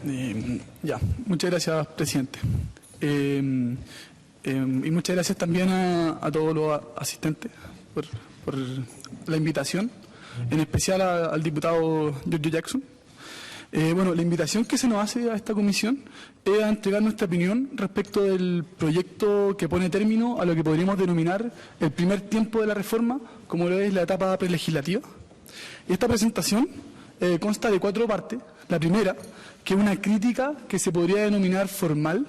Muchas gracias, presidente. Y muchas gracias también a todos los asistentes por la invitación, en especial al diputado Giorgio Jackson. La invitación que se nos hace a esta comisión es a entregar nuestra opinión respecto del proyecto que pone término a lo que podríamos denominar el primer tiempo de la reforma, como lo es la etapa prelegislativa. Esta presentación consta de 4 partes. La primera, que es una crítica que se podría denominar formal,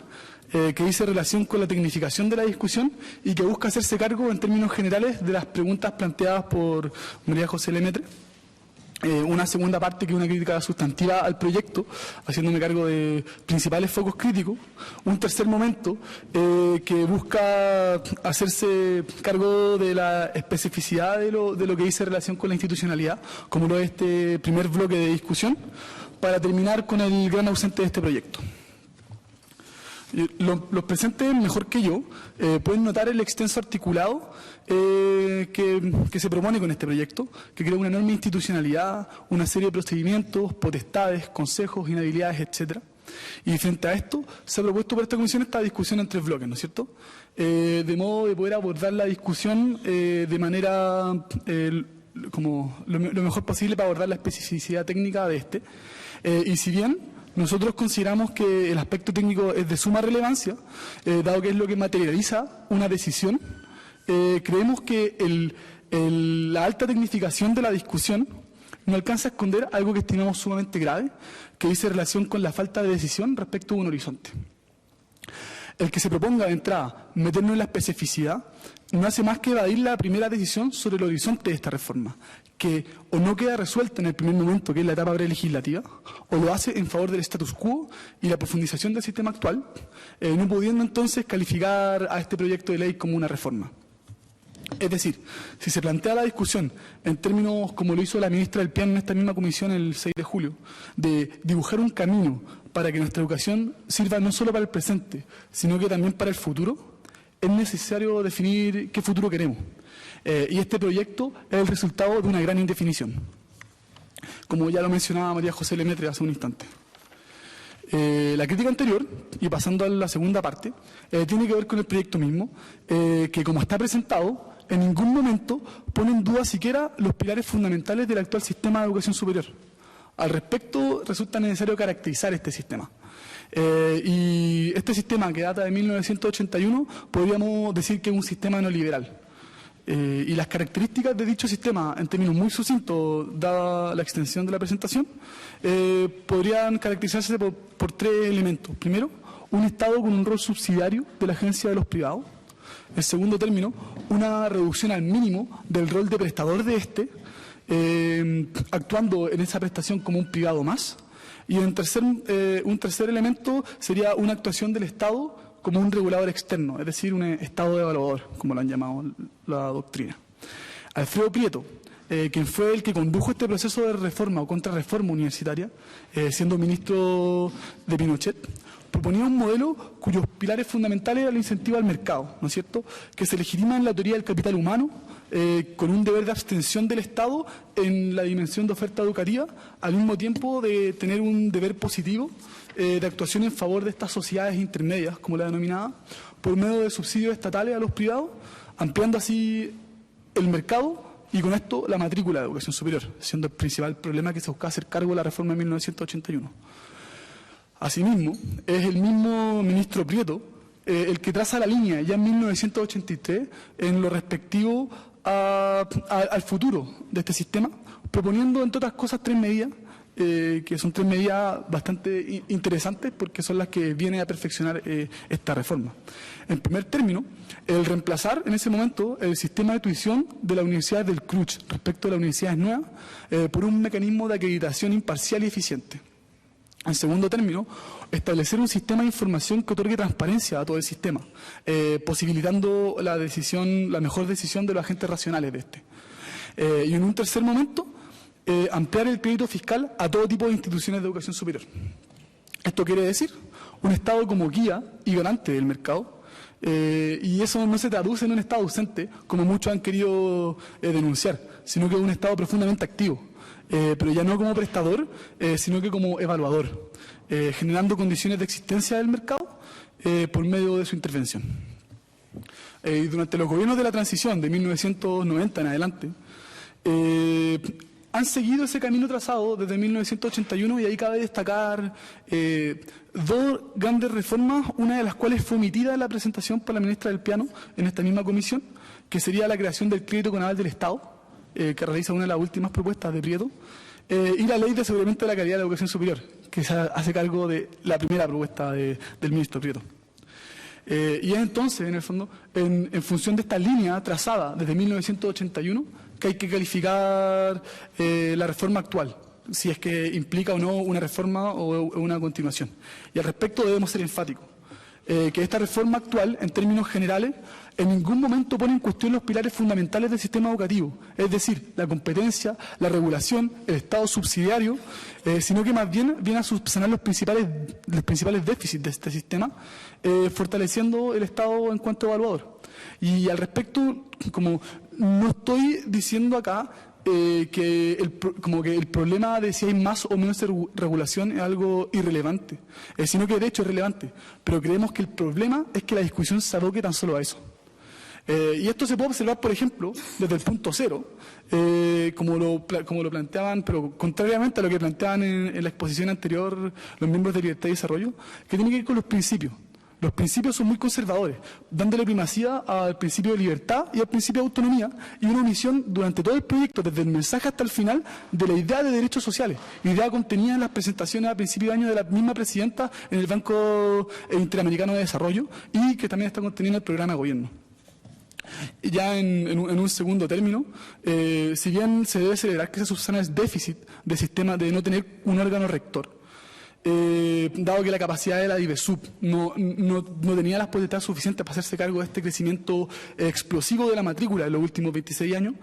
que dice relación con la tecnificación de la discusión y que busca hacerse cargo en términos generales de las preguntas planteadas por María José Lemaitre. Una segunda parte, que es una crítica sustantiva al proyecto, haciéndome cargo de principales focos críticos. Un tercer momento, que busca hacerse cargo de la especificidad de lo que dice relación con la institucionalidad, como lo es este primer bloque de discusión, para terminar con el gran ausente de este proyecto. Los presentes, mejor que yo, pueden notar el extenso articulado que se propone con este proyecto, que crea una enorme institucionalidad, una serie de procedimientos, potestades, consejos, inhabilidades, etc. Y frente a esto, se ha propuesto por esta comisión esta discusión en 3 bloques, ¿no es cierto? De modo de poder abordar la discusión de manera como lo mejor posible para abordar la especificidad técnica de este. Y si bien nosotros consideramos que el aspecto técnico es de suma relevancia, dado que es lo que materializa una decisión, creemos que la alta tecnificación de la discusión no alcanza a esconder algo que estimamos sumamente grave, que dice relación con la falta de decisión respecto a un horizonte. El que se proponga de entrada meternos en la especificidad no hace más que evadir la primera decisión sobre el horizonte de esta reforma, que o no queda resuelta en el primer momento, que es la etapa prelegislativa, o lo hace en favor del status quo y la profundización del sistema actual, no pudiendo entonces calificar a este proyecto de ley como una reforma. Es decir, si se plantea la discusión en términos como lo hizo la ministra del PIAN en esta misma comisión el 6 de julio, de dibujar un camino para que nuestra educación sirva no solo para el presente, sino que también para el futuro, es necesario definir qué futuro queremos. Y este proyecto es el resultado de una gran indefinición, como ya lo mencionaba María José Lemaitre hace un instante. La crítica anterior, y pasando a la segunda parte, tiene que ver con el proyecto mismo, que como está presentado, en ningún momento pone en duda siquiera los pilares fundamentales del actual sistema de educación superior. Al respecto, resulta necesario caracterizar este sistema. Y este sistema, que data de 1981, podríamos decir que es un sistema neoliberal. Y las características de dicho sistema, en términos muy sucintos, dada la extensión de la presentación, podrían caracterizarse por 3 elementos. Primero, un Estado con un rol subsidiario de la agencia de los privados. En segundo término, una reducción al mínimo del rol de prestador de este, actuando en esa prestación como un privado más. Y un tercer elemento sería una actuación del Estado como un regulador externo, es decir, un Estado evaluador, como lo han llamado la doctrina. Alfredo Prieto, quien fue el que condujo este proceso de reforma o contrarreforma universitaria, siendo ministro de Pinochet, proponía un modelo cuyos pilares fundamentales eran el incentivo al mercado, ¿no es cierto?, que se legitima en la teoría del capital humano, con un deber de abstención del Estado en la dimensión de oferta educativa, al mismo tiempo de tener un deber positivo de actuación en favor de estas sociedades intermedias, como la denominaba, por medio de subsidios estatales a los privados, ampliando así el mercado y con esto la matrícula de educación superior, siendo el principal problema que se buscaba hacer cargo de la reforma de 1981. Asimismo, es el mismo ministro Prieto el que traza la línea ya en 1983 en lo respectivo al futuro de este sistema, proponiendo, entre otras cosas, 3 medidas, que son 3 medidas bastante interesantes porque son las que vienen a perfeccionar esta reforma. En primer término, el reemplazar en ese momento el sistema de tuición de las universidades del CRUCH respecto a las universidades nuevas por un mecanismo de acreditación imparcial y eficiente. En segundo término, establecer un sistema de información que otorgue transparencia a todo el sistema, posibilitando la mejor decisión de los agentes racionales de este. Y en un tercer momento, ampliar el crédito fiscal a todo tipo de instituciones de educación superior. Esto quiere decir un Estado como guía y garante del mercado, y eso no se traduce en un Estado ausente, como muchos han querido denunciar, sino que es un Estado profundamente activo, pero ya no como prestador, sino que como evaluador, generando condiciones de existencia del mercado por medio de su intervención. Y durante los gobiernos de la transición de 1990 en adelante, han seguido ese camino trazado desde 1981 y ahí cabe destacar dos grandes reformas, una de las cuales fue omitida en la presentación por la ministra del Piano en esta misma comisión, que sería la creación del crédito con aval del Estado, que realiza una de las últimas propuestas de Prieto, y la ley de aseguramiento de la calidad de la educación superior, que se hace cargo de la primera propuesta del ministro Prieto. Y es entonces, en el fondo, en función de esta línea trazada desde 1981, que hay que calificar la reforma actual, si es que implica o no una reforma o una continuación. Y al respecto debemos ser enfáticos, que esta reforma actual, en términos generales, en ningún momento pone en cuestión los pilares fundamentales del sistema educativo, es decir, la competencia, la regulación, el Estado subsidiario, sino que más bien viene a subsanar los principales déficits de este sistema, fortaleciendo el Estado en cuanto evaluador. Y al respecto, como no estoy diciendo acá que el problema de si hay más o menos regulación es algo irrelevante, sino que de hecho es relevante, pero creemos que el problema es que la discusión se aboque tan solo a eso. Y esto se puede observar, por ejemplo, desde el punto cero, como lo planteaban, pero contrariamente a lo que planteaban en la exposición anterior los miembros de Libertad y Desarrollo, que tiene que ver con los principios. Los principios son muy conservadores, dándole primacía al principio de libertad y al principio de autonomía, y una omisión durante todo el proyecto, desde el mensaje hasta el final, de la idea de derechos sociales, idea contenida en las presentaciones a principio de año de la misma presidenta en el Banco Interamericano de Desarrollo, y que también está contenida en el programa de gobierno. Ya en un segundo término, si bien se debe celebrar que se subsana el déficit del sistema de no tener un órgano rector, dado que la capacidad de la DIVESUP no tenía las potestades suficientes para hacerse cargo de este crecimiento explosivo de la matrícula en los últimos 26 años,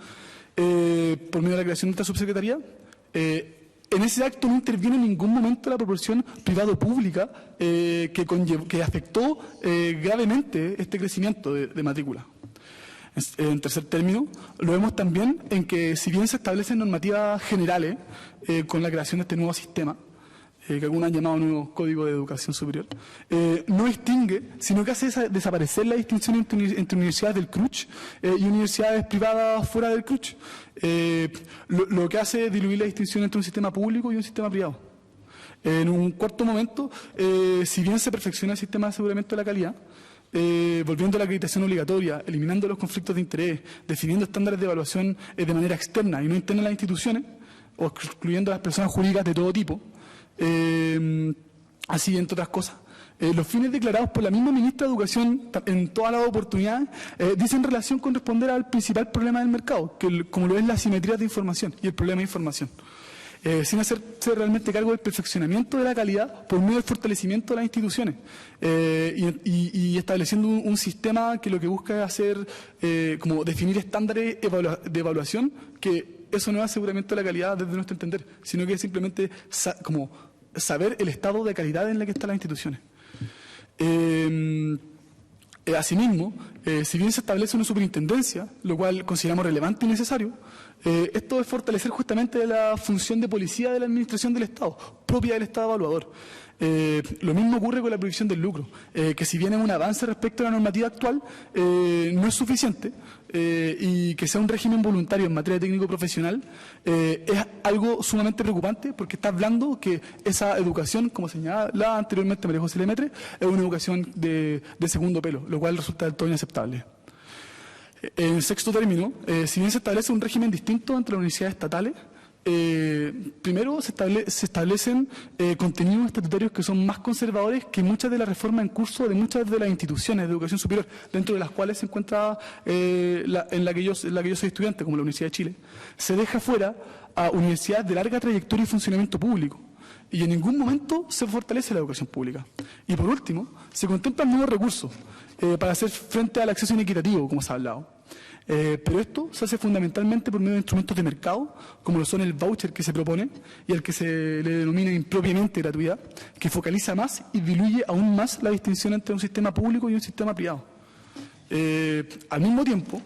por medio de la creación de esta subsecretaría, en ese acto no interviene en ningún momento la proporción privado-pública que afectó gravemente este crecimiento de matrícula. En tercer término, lo vemos también en que, si bien se establecen normativas generales con la creación de este nuevo sistema, que algunos han llamado nuevo Código de Educación Superior, no distingue, sino que hace desaparecer la distinción entre universidades del CRUCH y universidades privadas fuera del CRUCH, lo que hace es diluir la distinción entre un sistema público y un sistema privado. En un cuarto momento, si bien se perfecciona el sistema de aseguramiento de la calidad, volviendo a la acreditación obligatoria, eliminando los conflictos de interés, definiendo estándares de evaluación de manera externa y no interna en las instituciones, o excluyendo a las personas jurídicas de todo tipo, así entre otras cosas. Los fines declarados por la misma ministra de Educación en todas las oportunidades dicen relación con responder al principal problema del mercado, como lo es la asimetría de información y el problema de información, sin hacerse realmente cargo del perfeccionamiento de la calidad por medio del fortalecimiento de las instituciones y estableciendo un sistema que lo que busca es hacer como definir estándares de evaluación, que eso no es aseguramiento de la calidad desde nuestro entender, sino que es simplemente como saber el estado de calidad en la que están las instituciones. Asimismo, si bien se establece una superintendencia, lo cual consideramos relevante y necesario, esto es fortalecer justamente la función de policía de la administración del Estado, propia del Estado evaluador. Lo mismo ocurre con la prohibición del lucro, que si bien es un avance respecto a la normativa actual, no es suficiente, y que sea un régimen voluntario en materia técnico-profesional es algo sumamente preocupante, porque está hablando que esa educación, como señalaba anteriormente María José Lemaitre, es una educación de segundo pelo, lo cual resulta del todo inaceptable. En sexto término, si bien se establece un régimen distinto entre las universidades estatales, primero se establecen contenidos estatutarios que son más conservadores que muchas de las reformas en curso de muchas de las instituciones de educación superior, dentro de las cuales se encuentra en la que yo soy estudiante, como la Universidad de Chile. Se deja fuera a universidades de larga trayectoria y funcionamiento público, y en ningún momento se fortalece la educación pública. Y por último, se contemplan nuevos recursos para hacer frente al acceso inequitativo, como se ha hablado. Pero esto se hace fundamentalmente por medio de instrumentos de mercado, como lo son el voucher que se propone y el que se le denomina impropiamente gratuidad, que focaliza más y diluye aún más la distinción entre un sistema público y un sistema privado. Al mismo tiempo,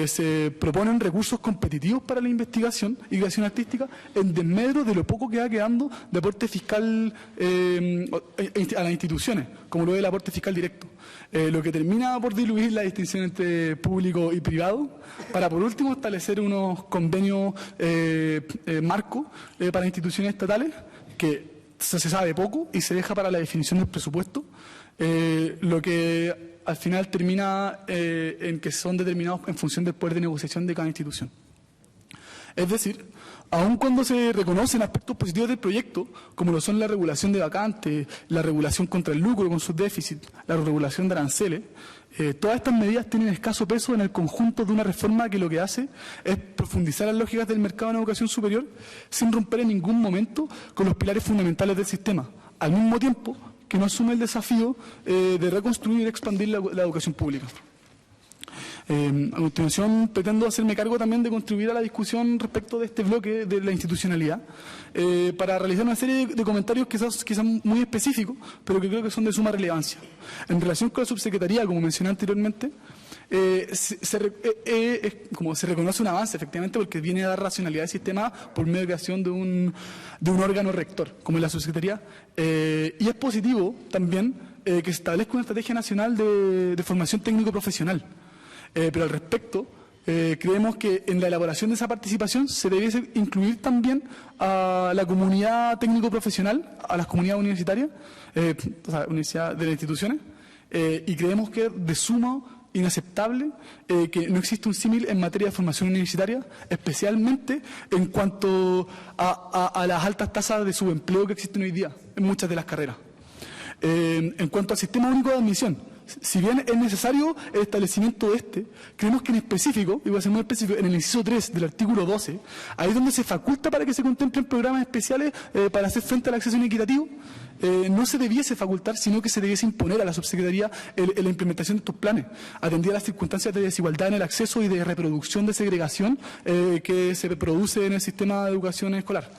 se proponen recursos competitivos para la investigación y creación artística en desmedro de lo poco que va quedando de aporte fiscal a las instituciones, como lo es el aporte fiscal directo. Lo que termina por diluir la distinción entre público y privado, para por último establecer unos convenios marco para instituciones estatales, que se sabe poco y se deja para la definición del presupuesto, lo que al final termina en que son determinados en función del poder de negociación de cada institución. Es decir, aun cuando se reconocen aspectos positivos del proyecto, como lo son la regulación de vacantes, la regulación contra el lucro con sus déficits, la regulación de aranceles, todas estas medidas tienen escaso peso en el conjunto de una reforma que lo que hace es profundizar las lógicas del mercado en educación superior sin romper en ningún momento con los pilares fundamentales del sistema, al mismo tiempo que no asume el desafío de reconstruir y expandir la educación pública. A continuación, pretendo hacerme cargo también de contribuir a la discusión respecto de este bloque de la institucionalidad, para realizar una serie de comentarios quizás muy específicos, pero que creo que son de suma relevancia. En relación con la subsecretaría, como mencioné anteriormente, como se reconoce un avance, efectivamente, porque viene a dar racionalidad al sistema por medio de creación de un órgano rector, como es la subsecretaría, y es positivo también que se establezca una estrategia nacional de formación técnico-profesional. Pero al respecto, creemos que en la elaboración de esa participación se debiese incluir también a la comunidad técnico-profesional, a las comunidades universitarias, o sea, universidades de las instituciones, y creemos que es de suma inaceptable que no existe un símil en materia de formación universitaria, especialmente en cuanto a las altas tasas de subempleo que existen hoy día en muchas de las carreras. En cuanto al sistema único de admisión, si bien es necesario el establecimiento de este, creemos que en específico, y voy a ser muy específico, en el inciso 3 del artículo 12, ahí es donde se faculta para que se contemplen programas especiales para hacer frente al acceso inequitativo, no se debiese facultar, sino que se debiese imponer a la subsecretaría la implementación de estos planes, atendida a las circunstancias de desigualdad en el acceso y de reproducción de segregación que se produce en el sistema de educación escolar.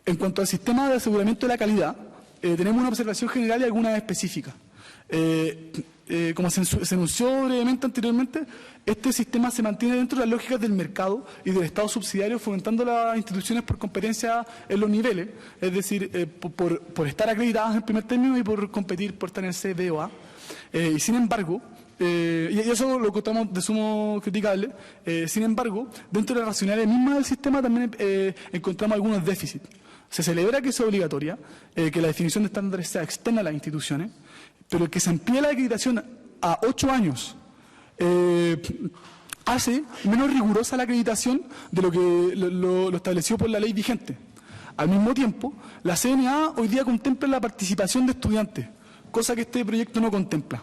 En cuanto al sistema de aseguramiento de la calidad, tenemos una observación general y alguna específica. Como se anunció brevemente anteriormente, este sistema se mantiene dentro de las lógicas del mercado y del Estado subsidiario, fomentando las instituciones por competencia en los niveles, es decir, por estar acreditadas en primer término y por competir, por estar en C, B o A. Y sin embargo, y eso lo encontramos de sumo criticable, sin embargo, dentro de las racionalidades mismas del sistema también encontramos algunos déficits. Se celebra que sea obligatoria, que la definición de estándares sea externa a las instituciones, pero el que se amplíe la acreditación a 8 años hace menos rigurosa la acreditación de lo que lo establecido por la ley vigente. Al mismo tiempo, la CNA hoy día contempla la participación de estudiantes, cosa que este proyecto no contempla.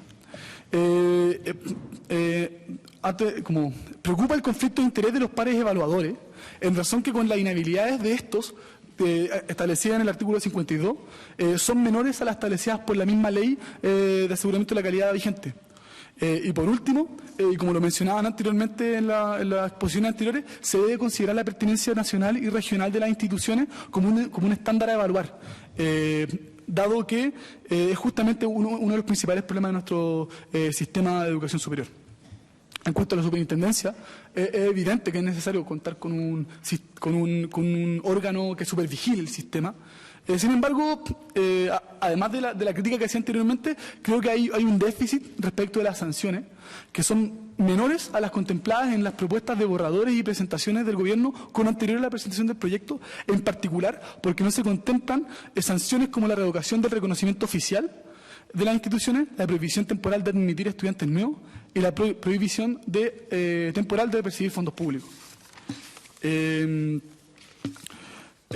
Como preocupa el conflicto de interés de los pares evaluadores, en razón que con las inhabilidades de estos, establecidas en el artículo 52, son menores a las establecidas por la misma ley de aseguramiento de la calidad vigente. Y por último, y como lo mencionaban anteriormente en las exposiciones anteriores, se debe considerar la pertinencia nacional y regional de las instituciones como un estándar a evaluar, dado que es justamente uno de los principales problemas de nuestro sistema de educación superior. En cuanto a la superintendencia, es evidente que es necesario contar con un órgano que supervigile el sistema. Sin embargo, además de la crítica que hacía anteriormente, creo que hay un déficit respecto de las sanciones, que son menores a las contempladas en las propuestas de borradores y presentaciones del gobierno con anterior a la presentación del proyecto, en particular porque no se contemplan sanciones como la revocación del reconocimiento oficial de las instituciones, la prohibición temporal de admitir estudiantes nuevos y la prohibición temporal de percibir fondos públicos.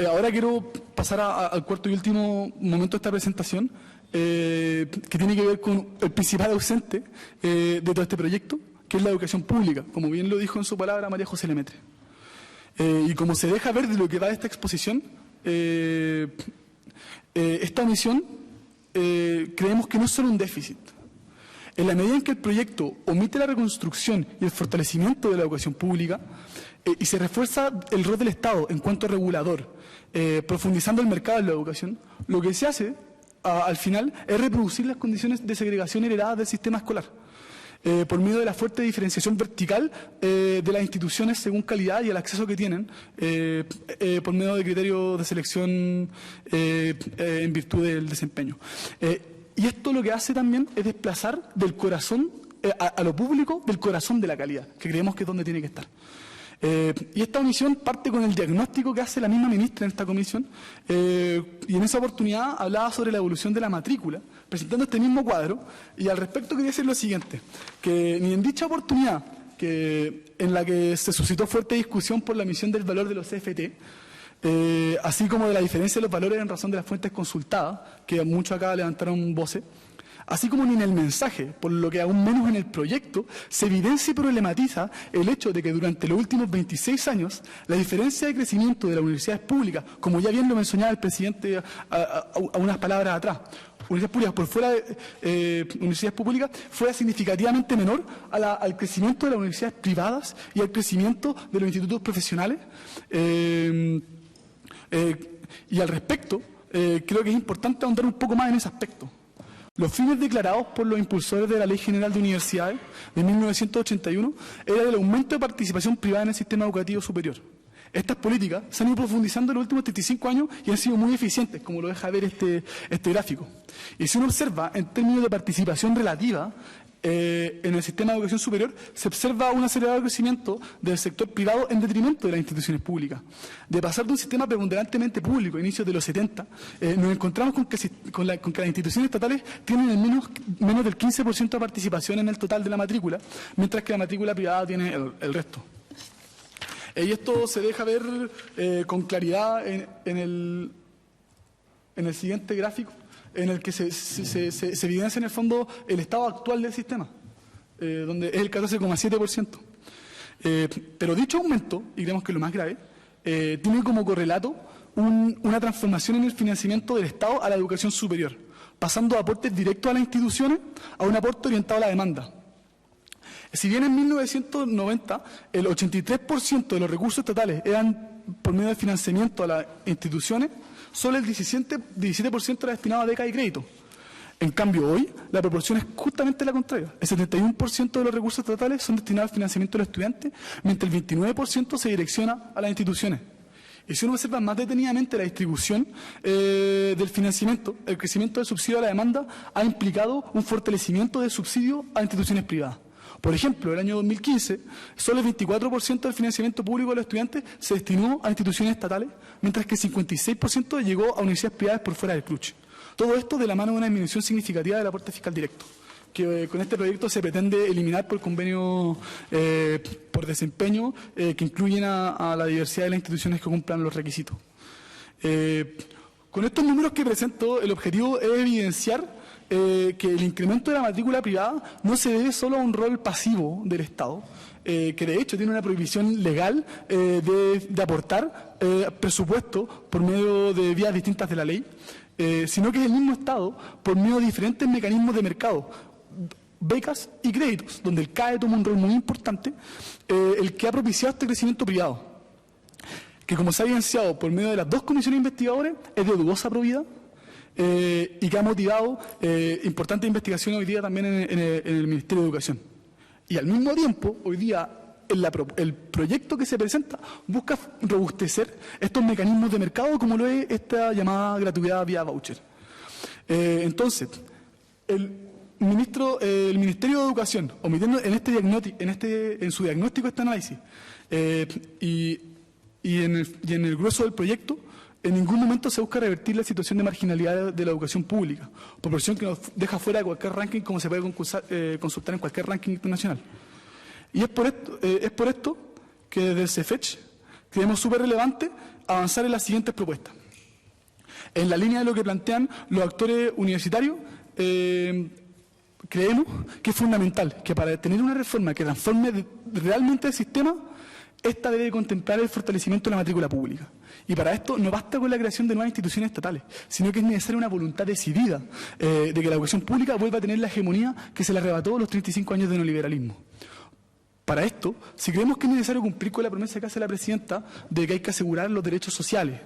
Ahora quiero pasar al cuarto y último momento de esta presentación, que tiene que ver con el principal ausente de todo este proyecto, que es la educación pública, como bien lo dijo en su palabra María José Lemaitre. Y como se deja ver de lo que va de esta exposición, esta omisión creemos que no es solo un déficit. En la medida en que el proyecto omite la reconstrucción y el fortalecimiento de la educación pública y se refuerza el rol del Estado en cuanto a regulador, profundizando el mercado de la educación, lo que se hace al final es reproducir las condiciones de segregación heredadas del sistema escolar. por medio de la fuerte diferenciación vertical de las instituciones según calidad y el acceso que tienen, por medio de criterios de selección en virtud del desempeño. Y esto lo que hace también es desplazar del corazón a lo público del corazón de la calidad, que creemos que es donde tiene que estar. Y esta omisión parte con el diagnóstico que hace la misma ministra en esta comisión, y en esa oportunidad hablaba sobre la evolución de la matrícula, presentando este mismo cuadro, y al respecto quería decir lo siguiente, que ni en dicha oportunidad, en la que se suscitó fuerte discusión por la emisión del valor de los CFT, así como de la diferencia de los valores en razón de las fuentes consultadas, que muchos acá levantaron voces, así como ni en el mensaje, por lo que aún menos en el proyecto, se evidencia y problematiza el hecho de que durante los últimos 26 años la diferencia de crecimiento de las universidades públicas, como ya bien lo mencionaba el presidente a unas palabras atrás, universidades públicas por fuera de universidades públicas, fue significativamente menor al crecimiento de las universidades privadas y al crecimiento de los institutos profesionales. Y al respecto, creo que es importante ahondar un poco más en ese aspecto. Los fines declarados por los impulsores de la Ley General de Universidades de 1981 era el aumento de participación privada en el sistema educativo superior. Estas políticas se han ido profundizando en los últimos 35 años y han sido muy eficientes, como lo deja ver este gráfico. Y si uno observa en términos de participación relativa en el sistema de educación superior, se observa un acelerado crecimiento del sector privado en detrimento de las instituciones públicas. De pasar de un sistema preponderantemente público a inicios de los 70, nos encontramos con que las instituciones estatales tienen menos del 15% de participación en el total de la matrícula, mientras que la matrícula privada tiene el resto. Y esto se deja ver con claridad en el siguiente gráfico, en el que se evidencia en el fondo el estado actual del sistema, donde es el 14,7%. Pero dicho aumento, y creemos que es lo más grave, tiene como correlato una transformación en el financiamiento del Estado a la educación superior, pasando de aportes directos a las instituciones a un aporte orientado a la demanda. Si bien en 1990 el 83% de los recursos estatales eran por medio de financiamiento a las instituciones, solo el 17% era destinado a becas y crédito. En cambio, hoy la proporción es justamente la contraria. El 71% de los recursos estatales son destinados al financiamiento de los estudiantes, mientras el 29% se direcciona a las instituciones. Y si uno observa más detenidamente la distribución del financiamiento, el crecimiento del subsidio a la demanda ha implicado un fortalecimiento del subsidio a instituciones privadas. Por ejemplo, en el año 2015, solo el 24% del financiamiento público de los estudiantes se destinó a instituciones estatales, mientras que el 56% llegó a universidades privadas por fuera del CRUCH. Todo esto de la mano de una disminución significativa del aporte fiscal directo, que con este proyecto se pretende eliminar por convenio por desempeño que incluyen a la diversidad de las instituciones que cumplan los requisitos. Con estos números que presento, el objetivo es evidenciar que el incremento de la matrícula privada no se debe solo a un rol pasivo del Estado, que de hecho tiene una prohibición legal de aportar presupuesto por medio de vías distintas de la ley, sino que es el mismo Estado, por medio de diferentes mecanismos de mercado, becas y créditos, donde el CAE toma un rol muy importante, el que ha propiciado este crecimiento privado, que como se ha evidenciado por medio de las dos comisiones investigadoras, es de dudosa probidad, y que ha motivado importantes investigaciones hoy día también en el Ministerio de Educación. Y al mismo tiempo, hoy día, el proyecto que se presenta busca robustecer estos mecanismos de mercado como lo es esta llamada gratuidad vía voucher. Entonces, el Ministerio de Educación, omitiendo en su diagnóstico este análisis y en el grueso del proyecto, en ningún momento se busca revertir la situación de marginalidad de la educación pública, proporción que nos deja fuera de cualquier ranking, como se puede consultar en cualquier ranking internacional. Y es por esto que desde el CEFECH creemos súper relevante avanzar en las siguientes propuestas. En la línea de lo que plantean los actores universitarios, creemos que es fundamental que para tener una reforma que transforme realmente el sistema, esta debe contemplar el fortalecimiento de la matrícula pública. Y para esto no basta con la creación de nuevas instituciones estatales, sino que es necesaria una voluntad decidida de que la educación pública vuelva a tener la hegemonía que se le arrebató los 35 años de neoliberalismo. Para esto, si creemos que es necesario cumplir con la promesa que hace la presidenta de que hay que asegurar los derechos sociales,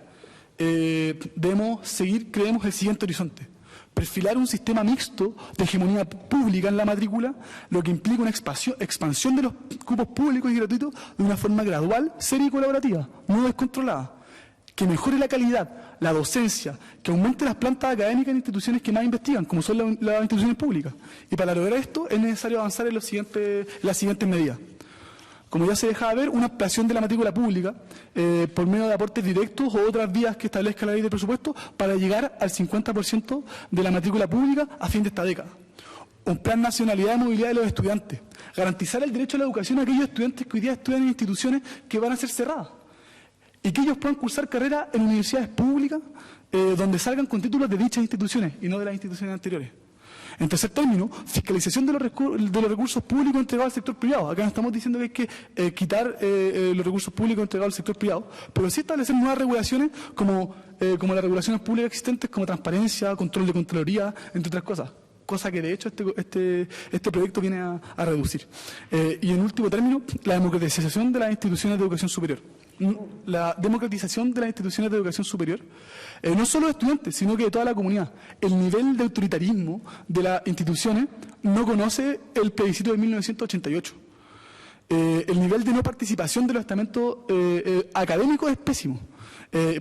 debemos seguir, creemos, el siguiente horizonte. Perfilar un sistema mixto de hegemonía pública en la matrícula, lo que implica una expansión de los cupos públicos y gratuitos de una forma gradual, seria y colaborativa, no descontrolada. Que mejore la calidad, la docencia, que aumente las plantas académicas en instituciones que más investigan, como son las instituciones públicas. Y para lograr esto es necesario avanzar en las siguientes medidas. Como ya se dejaba ver, una ampliación de la matrícula pública por medio de aportes directos o otras vías que establezca la ley de presupuesto para llegar al 50% de la matrícula pública a fin de esta década. Un plan nacionalidad de movilidad de los estudiantes. Garantizar el derecho a la educación a aquellos estudiantes que hoy día estudian en instituciones que van a ser cerradas. Y que ellos puedan cursar carreras en universidades públicas donde salgan con títulos de dichas instituciones y no de las instituciones anteriores. En tercer término, fiscalización de los recursos públicos entregados al sector privado. Acá no estamos diciendo que hay que quitar los recursos públicos entregados al sector privado, pero sí establecer nuevas regulaciones como las regulaciones públicas existentes, como transparencia, control de Contraloría, entre otras cosas. Cosa que de hecho este proyecto viene a reducir. Y en último término, la democratización de las instituciones de educación superior. La democratización de las instituciones de educación superior, no solo de estudiantes, sino que de toda la comunidad. El nivel de autoritarismo de las instituciones no conoce el plebiscito de 1988. El nivel de no participación de los estamentos académicos es pésimo.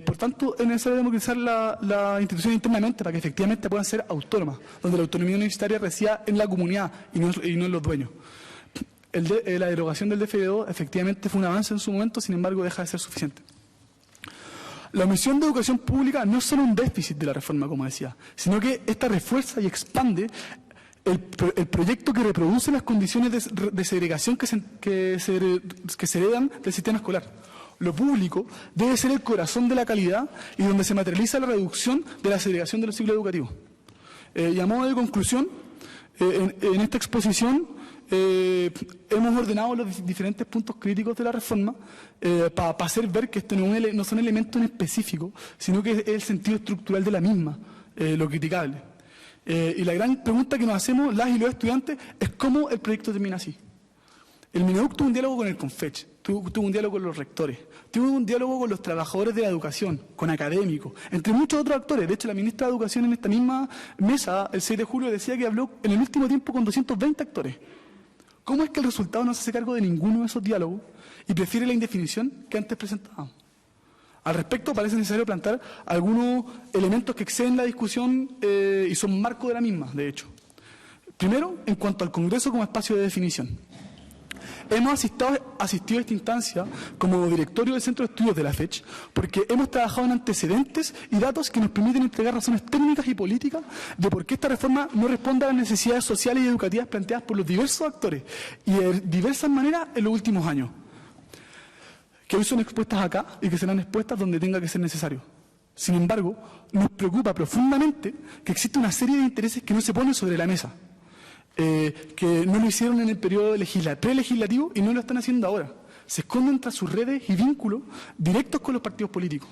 Por tanto, es necesario democratizar las instituciones internamente para que efectivamente puedan ser autónomas, donde la autonomía universitaria resida en la comunidad y no en los dueños. La derogación del DFE2 efectivamente fue un avance en su momento, sin embargo deja de ser suficiente. La omisión de educación pública no es solo un déficit de la reforma, como decía, sino que esta refuerza y expande el proyecto que reproduce las condiciones de segregación que se heredan del sistema escolar. Lo público debe ser el corazón de la calidad y donde se materializa la reducción de la segregación de los ciclos educativos. Y a modo de conclusión, en esta exposición hemos ordenado los diferentes puntos críticos de la reforma para hacer ver que esto no son elementos en específico, sino que es el sentido estructural de la misma, lo criticable. Y la gran pregunta que nos hacemos las y los estudiantes es cómo el proyecto termina así. El Mineduc tuvo un diálogo con el Confech, tuvo un diálogo con los rectores, tuvo un diálogo con los trabajadores de la educación, con académicos, entre muchos otros actores. De hecho, la ministra de Educación en esta misma mesa, el 6 de julio, decía que habló en el último tiempo con 220 actores. ¿Cómo es que el resultado no se hace cargo de ninguno de esos diálogos y prefiere la indefinición que antes presentábamos? Al respecto, parece necesario plantear algunos elementos que exceden la discusión y son marco de la misma, de hecho. Primero, en cuanto al Congreso como espacio de definición. Hemos asistido a esta instancia como directorio del Centro de Estudios de la FECH porque hemos trabajado en antecedentes y datos que nos permiten entregar razones técnicas y políticas de por qué esta reforma no responde a las necesidades sociales y educativas planteadas por los diversos actores y de diversas maneras en los últimos años, que hoy son expuestas acá y que serán expuestas donde tenga que ser necesario. Sin embargo, nos preocupa profundamente que existe una serie de intereses que no se ponen sobre la mesa. Que no lo hicieron en el periodo prelegislativo y no lo están haciendo ahora. Se esconden tras sus redes y vínculos directos con los partidos políticos.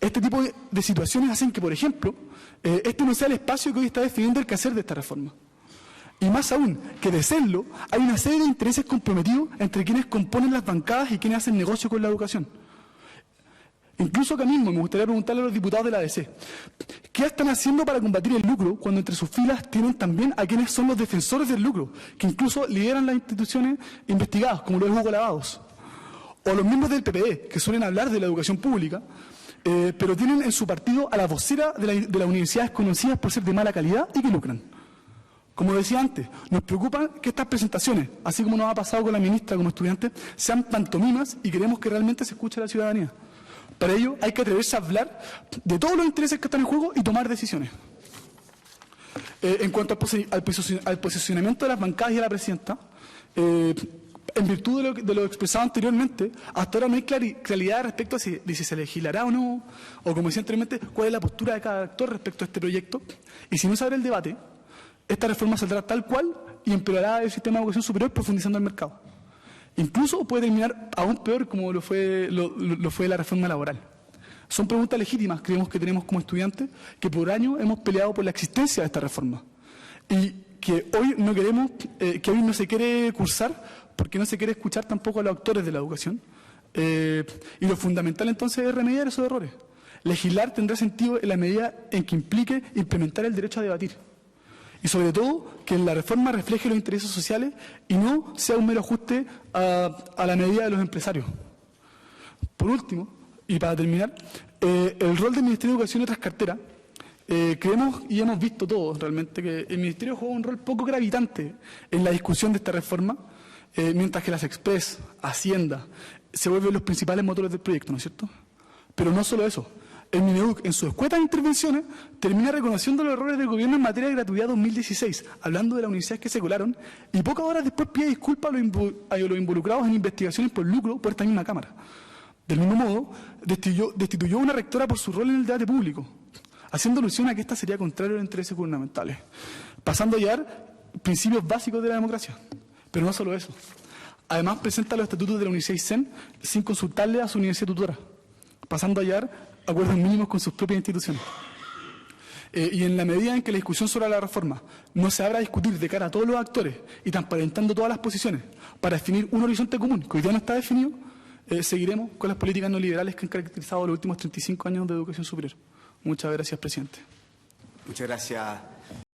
Este tipo de situaciones hacen que, por ejemplo, este no sea el espacio que hoy está definiendo el quehacer de esta reforma. Y más aún, que de serlo, hay una serie de intereses comprometidos entre quienes componen las bancadas y quienes hacen negocio con la educación. Incluso acá mismo me gustaría preguntarle a los diputados de la ADC, ¿qué están haciendo para combatir el lucro cuando entre sus filas tienen también a quienes son los defensores del lucro, que incluso lideran las instituciones investigadas, como lo es Hugo Lavados? O los miembros del PPD, que suelen hablar de la educación pública, pero tienen en su partido a la vocera de las universidades conocidas por ser de mala calidad y que lucran. Como decía antes, nos preocupa que estas presentaciones, así como nos ha pasado con la ministra como estudiante, sean pantomimas y queremos que realmente se escuche a la ciudadanía. Para ello hay que atreverse a hablar de todos los intereses que están en juego y tomar decisiones. En cuanto al posicionamiento de las bancadas y de la presidenta, en virtud de lo expresado anteriormente, hasta ahora no hay claridad respecto a si se legislará o no, o como decía anteriormente, cuál es la postura de cada actor respecto a este proyecto. Y si no se abre el debate, esta reforma saldrá tal cual y empeorará el sistema de educación superior profundizando el mercado. Incluso puede terminar aún peor como lo fue la reforma laboral. Son preguntas legítimas, creemos que tenemos como estudiantes, que por años hemos peleado por la existencia de esta reforma. Y que hoy no queremos, que hoy no se quiere cursar, porque no se quiere escuchar tampoco a los actores de la educación. Y lo fundamental entonces es remediar esos errores. Legislar tendrá sentido en la medida en que implique implementar el derecho a debatir. Y sobre todo, que la reforma refleje los intereses sociales y no sea un mero ajuste a la medida de los empresarios. Por último, y para terminar, el rol del Ministerio de Educación y otras carteras, creemos y hemos visto todos realmente que el Ministerio juega un rol poco gravitante en la discusión de esta reforma, mientras que las Express, Hacienda, se vuelven los principales motores del proyecto, ¿no es cierto? Pero no solo eso. El Mineduc, en sus escuetas intervenciones, termina reconociendo los errores del gobierno en materia de gratuidad 2016, hablando de las universidades que se colaron, y pocas horas después pide disculpas a los involucrados en investigaciones por lucro por esta misma Cámara. Del mismo modo, destituyó a una rectora por su rol en el debate público, haciendo alusión a que esta sería contrario a los intereses gubernamentales, pasando a hallar principios básicos de la democracia. Pero no solo eso. Además, presenta los estatutos de la Universidad ISEN sin consultarle a su universidad tutora, pasando a hallar acuerdos mínimos con sus propias instituciones. Y en la medida en que la discusión sobre la reforma no se abra a discutir de cara a todos los actores y transparentando todas las posiciones para definir un horizonte común que hoy día no está definido, seguiremos con las políticas neoliberales que han caracterizado los últimos 35 años de educación superior. Muchas gracias, presidente. Muchas gracias.